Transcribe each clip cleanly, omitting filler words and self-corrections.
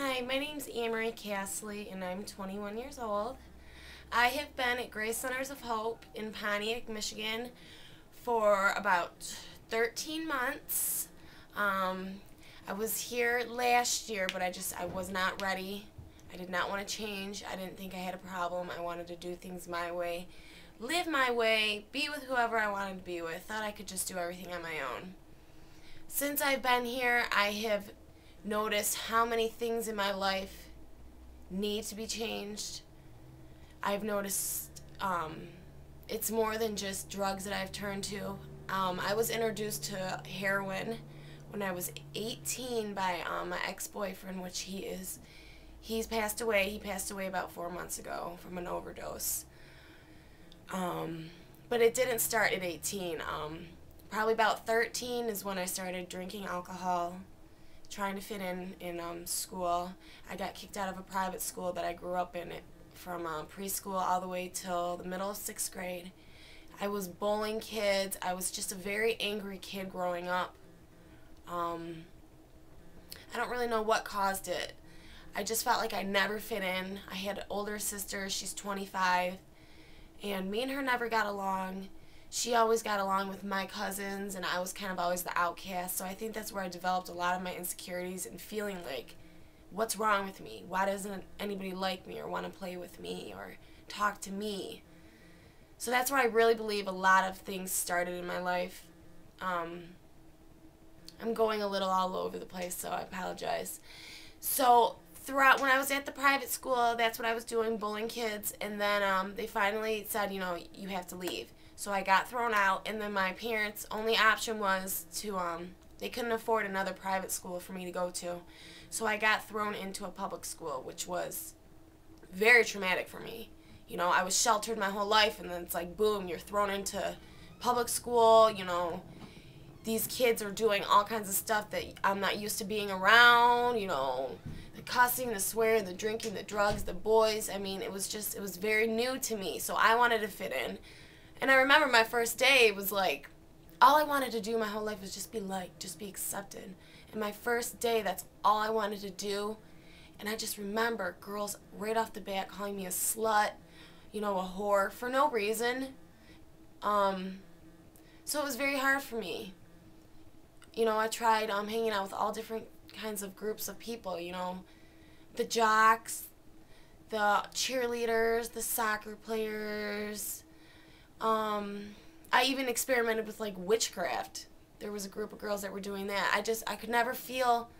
Hi, my name's Anne-Marie Castley, and I'm 21 years old. I have been at Grace Centers of Hope in Pontiac, Michigan for about 13 months. I was here last year, but I was not ready. I did not want to change. I didn't think I had a problem. I wanted to do things my way, live my way, be with whoever I wanted to be with. Thought I could just do everything on my own. Since I've been here, I have noticed how many things in my life need to be changed. I've noticed it's more than just drugs that I've turned to. I was introduced to heroin when I was 18 by my ex-boyfriend, which he's passed away. He passed away about 4 months ago from an overdose. But it didn't start at 18. Probably about 13 is when I started drinking alcohol, trying to fit in school. I got kicked out of a private school that I grew up in from preschool all the way till the middle of 6th grade. I was bullying kids. I was just a very angry kid growing up. I don't really know what caused it. I just felt like I never fit in. I had an older sister. She's 25. And me and her never got along. She always got along with my cousins, and I was kind of always the outcast. So I think that's where I developed a lot of my insecurities and feeling like, what's wrong with me? Why doesn't anybody like me or want to play with me or talk to me? So that's where I really believe a lot of things started in my life. I'm going a little all over the place, so I apologize. So throughout, when I was at the private school, that's what I was doing, bullying kids, and then they finally said, you have to leave. So I got thrown out, and then my parents' only option was to, they couldn't afford another private school for me to go to. So I got thrown into a public school, which was very traumatic for me. I was sheltered my whole life, and then it's like, boom, you're thrown into public school. These kids are doing all kinds of stuff that I'm not used to being around, the cussing, the swearing, the drinking, the drugs, the boys. I mean, it was very new to me, so I wanted to fit in. And I remember my first day, it was like, all I wanted to do my whole life was just be liked, just be accepted. And my first day, that's all I wanted to do. And I just remember girls right off the bat calling me a slut, a whore, for no reason. So it was very hard for me. I tried hanging out with all different kinds of groups of people, the jocks, the cheerleaders, the soccer players. I even experimented with like witchcraft. There was a group of girls that were doing that. I could never feel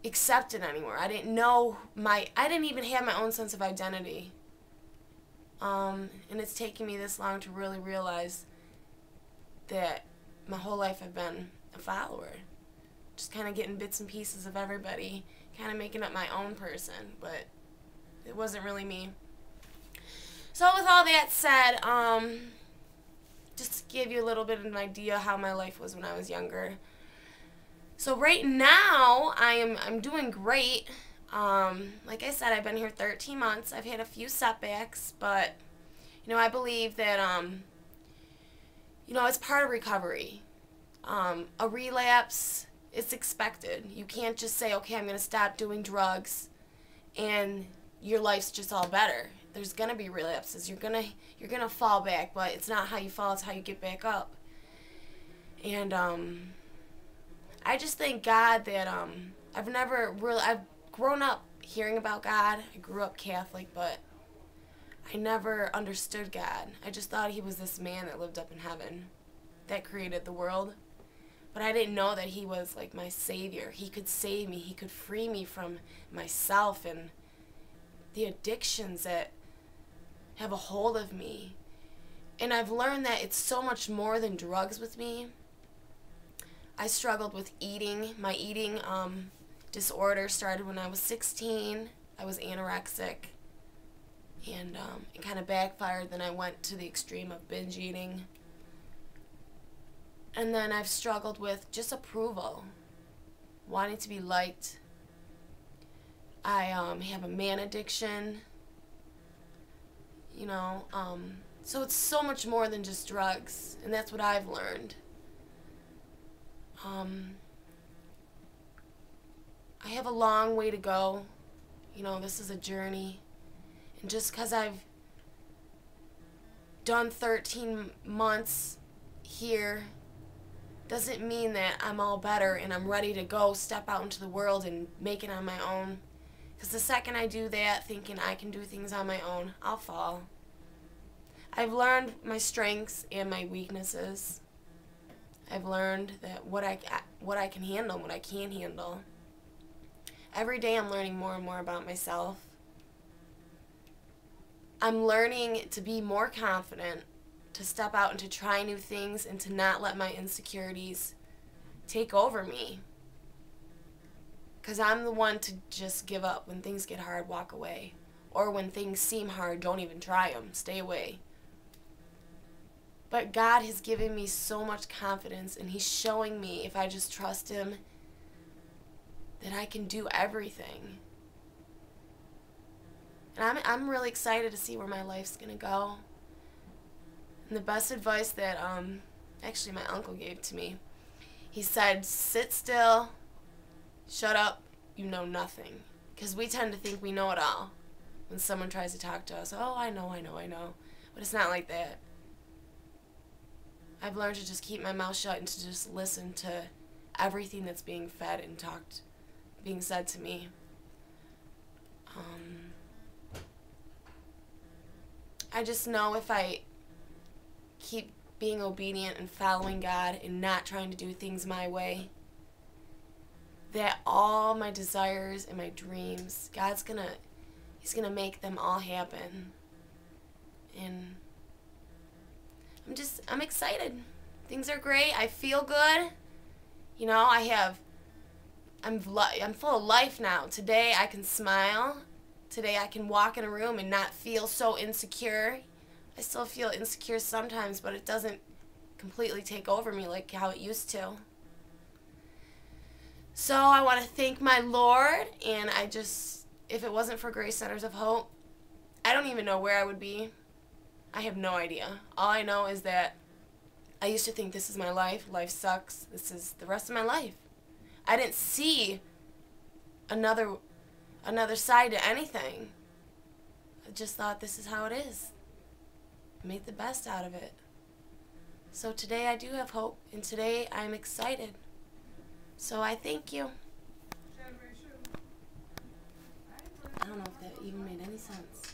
accepted anymore. I didn't even have my own sense of identity. And it's taken me this long to really realize that my whole life I've been a follower. Just kind of getting bits and pieces of everybody, kind of making up my own person, but it wasn't really me. So with all that said, just to give you a little bit of an idea how my life was when I was younger. So right now, I'm doing great. Like I said, I've been here 13 months. I've had a few setbacks, but, I believe that, it's part of recovery. A relapse is expected. You can't just say, okay, I'm going to stop doing drugs and your life's just all better. There's going to be relapses. You're going to fall back, but it's not how you fall, it's how you get back up. And I just thank God that I've grown up hearing about God. I grew up Catholic, but I never understood God. I just thought he was this man that lived up in heaven that created the world. But I didn't know that he was like my savior. He could save me. He could free me from myself and the addictions that have a hold of me. And I've learned that it's so much more than drugs with me. I struggled with eating. My eating disorder started when I was 16. I was anorexic. And it kind of backfired. Then I went to the extreme of binge eating. And then I've struggled with just approval, wanting to be liked. I have a man addiction, so it's so much more than just drugs, and that's what I've learned. I have have a long way to go. You know, this is a journey. And just because I've done 13 months here doesn't mean that I'm all better and I'm ready to go step out into the world and make it on my own. Because the second I do that, thinking I can do things on my own, I'll fall. I've learned my strengths and my weaknesses. I've learned that what I can handle and what I can't handle. Every day I'm learning more and more about myself. I'm learning to be more confident, to step out and to try new things and to not let my insecurities take over me. Because I'm the one to just give up. When things get hard, walk away. Or when things seem hard, don't even try them. Stay away. But God has given me so much confidence, and He's showing me, if I just trust Him, that I can do everything. And I'm really excited to see where my life's going to go. And the best advice that actually my uncle gave to me, he said, sit still, shut up, you know nothing. Because we tend to think we know it all when someone tries to talk to us. Oh, I know. But it's not like that. I've learned to just keep my mouth shut and to just listen to everything that's being fed and being said to me. I just know if I keep being obedient and following God and not trying to do things my way, that all my desires and my dreams, He's gonna make them all happen. And I'm excited. Things are great. I feel good. You know, I'm full of life now. Today I can smile. Today I can walk in a room and not feel so insecure. I still feel insecure sometimes, but it doesn't completely take over me like how it used to. So I want to thank my Lord, and if it wasn't for Grace Centers of Hope, I don't even know where I would be. I have no idea. All I know is that I used to think this is my life. Life sucks. This is the rest of my life. I didn't see another side to anything. I just thought this is how it is. Make the best out of it. So today I do have hope, and today I'm excited. So I thank you. I don't know if that even made any sense.